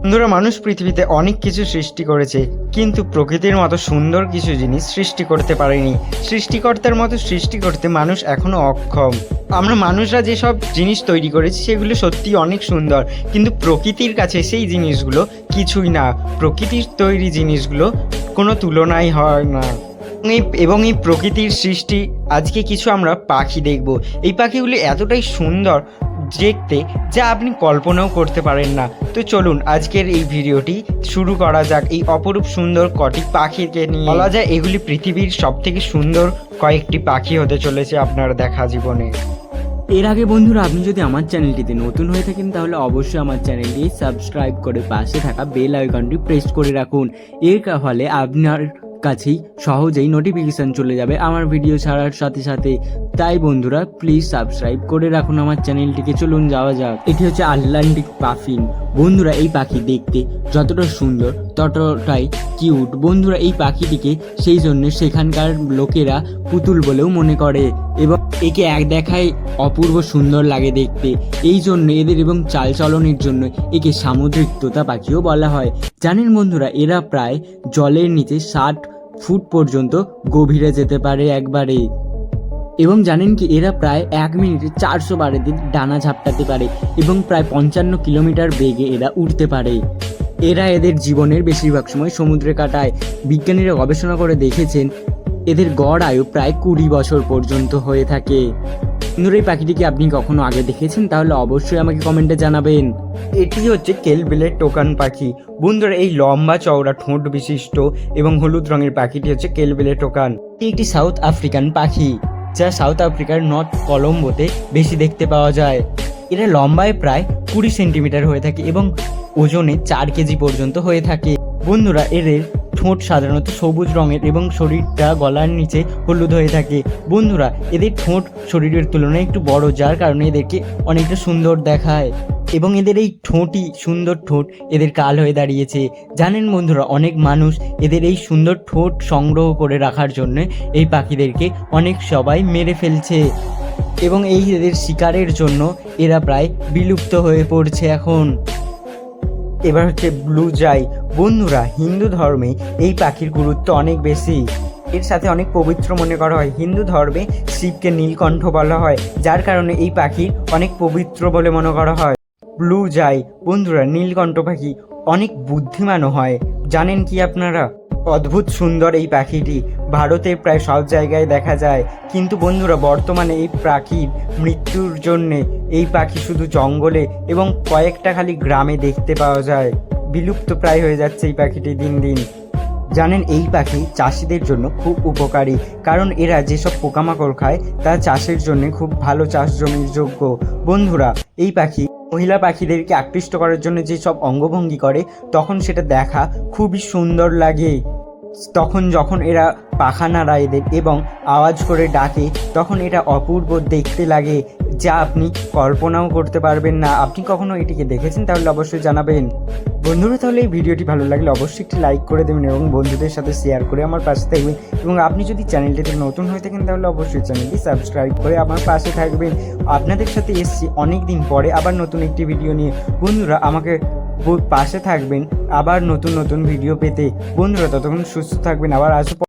বন্ধুরা, মানুষ পৃথিবীতে অনেক কিছু সৃষ্টি করেছে, কিন্তু প্রকৃতির মতো সুন্দর কিছু জিনিস সৃষ্টি করতে পারেনি। সৃষ্টিকর্তার মতো সৃষ্টি করতে মানুষ এখনো অক্ষম। আমরা মানুষরা যেসব জিনিস তৈরি করেছি সেগুলো সত্যি অনেক সুন্দর, কিন্তু প্রকৃতির কাছে সেই জিনিসগুলো কিছুই না। প্রকৃতির তৈরি জিনিসগুলো কোনো তুলনাই হয় না। এবং এই প্রকৃতির সৃষ্টি আজকে কিছু আমরা পাখি দেখব। এই পাখিগুলি এতটাই সুন্দর দেখতে যা আপনি কল্পনাও করতে পারেন না। তো চলুন আজকের এই ভিডিওটি শুরু করা যাক এই অপরূপ সুন্দর কটি পাখিকে নিয়ে। বলা যায় এগুলি পৃথিবীর সবথেকে সুন্দর কয়েকটি পাখি হতে চলেছে আপনার দেখা জীবনে। এর আগে বন্ধুরা, আপনি যদি আমার চ্যানেলটিতে নতুন হয়ে থাকেন তাহলে অবশ্যই আমার চ্যানেলটি সাবস্ক্রাইব করে পাশে থাকা বেল আইকনটি প্রেস করে রাখুন। এর ফলে আপনার কাছেই সহজেই নোটিফিকেশন চলে যাবে আমার ভিডিও ছাড়ার সাথে সাথে। তাই বন্ধুরা, প্লিজ সাবস্ক্রাইব করে রাখুন আমার চ্যানেলটিকে। চলুন যাওয়া যাক। এটি হচ্ছে আটলান্টিক পাফিন। বন্ধুরা, এই পাখি দেখতে যতটা সুন্দর ততটাই কিউট। বন্ধুরা, এই পাখিটিকে সেই জন্য সেখানকার লোকেরা পুতুল বলেও মনে করে এবং একে এক দেখায় অপূর্ব সুন্দর লাগে দেখতে। এই জন্য এদের এবং চালচলনের জন্য একে সামুদ্রিক তোতা পাখিও বলা হয়। জানেন বন্ধুরা, এরা প্রায় জলের নিচে 60 ফুট পর্যন্ত গভীরে যেতে পারে একবারে। এবং জানেন কি, এরা প্রায় 1 মিনিটে 400 বার ডানা ঝাপটাতে পারে এবং প্রায় 55 কিলোমিটার বেগে এরা উঠতে পারে। এরা এদের জীবনের বেশিরভাগ সময় সমুদ্রে কাটায়। বিজ্ঞানীরা গবেষণা করে দেখেছেন এদের গড় আয়ু প্রায় 20 বছর পর্যন্ত হয়ে থাকে। বন্ধুরা, এই পাখিটিকে আপনি কখনো আগে দেখেছেন? তাহলে অবশ্যই আমাকে কমেন্টে জানাবেন। এটি হচ্ছে কেলবেলের টোকান পাখি। বন্ধুরা, এই লম্বা চওড়া ঠোঁট বিশিষ্ট এবং হলুদ রঙের পাখিটি হচ্ছে কেলবেলের টোকান। এটি একটি সাউথ আফ্রিকান পাখি যা সাউথ আফ্রিকার নর্থ কলম্বোতে বেশি দেখতে পাওয়া যায়। এরা লম্বায় প্রায় 20 সেন্টিমিটার হয়ে থাকে এবং ওজনে 4 কেজি পর্যন্ত হয়ে থাকে। বন্ধুরা, এদের ঠোঁট সাধারণত সবুজ রঙের এবং শরীরটা গলার নিচে হলুদ হয়ে থাকে। বন্ধুরা, এদের ঠোঁট শরীরের তুলনায় একটু বড়, যার কারণে এদেরকে অনেকটা সুন্দর দেখায় এবং এদের এই ঠোঁটই সুন্দর ঠোঁট এদের কাল হয়ে দাঁড়িয়েছে। জানেন বন্ধুরা, অনেক মানুষ এদের এই সুন্দর ঠোঁট সংগ্রহ করে রাখার জন্য এই পাখিদেরকে অনেক সবাই মেরে ফেলছে এবং এই এদের শিকারের জন্য এরা প্রায় বিলুপ্ত হয়ে পড়ছে এখন। এবার হচ্ছে ব্লু জাই। বন্ধুরা, হিন্দু ধর্মে এই পাখির গুরুত্ব অনেক বেশি। এর সাথে অনেক পবিত্র মনে করা হয়। হিন্দু ধর্মে শিবকে নীলকণ্ঠ বলা হয়, যার কারণে এই পাখি অনেক পবিত্র বলে মনে করা হয়। ব্লু জাই বন্ধুরা, নীলকণ্ঠ পাখি অনেক বুদ্ধিমানও হয়। জানেন কি আপনারা? অদ্ভুত সুন্দর এই পাখিটি ভারতে প্রায় সব জায়গায় দেখা যায়, কিন্তু বন্ধুরা বর্তমানে এই পাখির মৃত্যুর জন্যে এই পাখি শুধু জঙ্গলে এবং কয়েকটা খালি গ্রামে দেখতে পাওয়া যায়। বিলুপ্ত প্রায় হয়ে যাচ্ছে এই পাখিটি দিন দিন। জানেন, এই পাখি চাষিদের জন্য খুব উপকারী, কারণ এরা যেসব পোকামাকড় খায় তা চাষের জন্য খুব ভালো চাষ জমির যোগ্য। বন্ধুরা, এই পাখি মহিলা পাখিদেরকে আকৃষ্ট করার জন্য যেসব অঙ্গভঙ্গি করে তখন সেটা দেখা খুবই সুন্দর লাগে। তখন যখন এরা পাখা নাড়ায় এদের এবং আওয়াজ করে ডাকে তখন এটা অপূর্ব দেখতে লাগে, যা আপনি কল্পনাও করতে পারবেন না। আপনি কখনো এটিকে দেখেছেন? তাহলে অবশ্যই জানাবেন। বন্ধুরা, তাহলে এই ভিডিওটি ভালো লাগলে অবশ্যই একটি লাইক করে দেবেন এবং বন্ধুদের সাথে শেয়ার করে আমার পাশে থাকবেন। এবং আপনি যদি চ্যানেলটিতে নতুন হয়ে থাকেন তাহলে অবশ্যই চ্যানেলটি সাবস্ক্রাইব করে আমার পাশে থাকবেন। আপনাদের সাথে এসছি অনেক দিন পরে আবার নতুন একটি ভিডিও নিয়ে। বন্ধুরা, আমাকে পাশে থাকবেন আবার নতুন নতুন ভিডিও পেতে। বন্ধুরা, ততক্ষণ সুস্থ থাকবেন। আবার আসবো।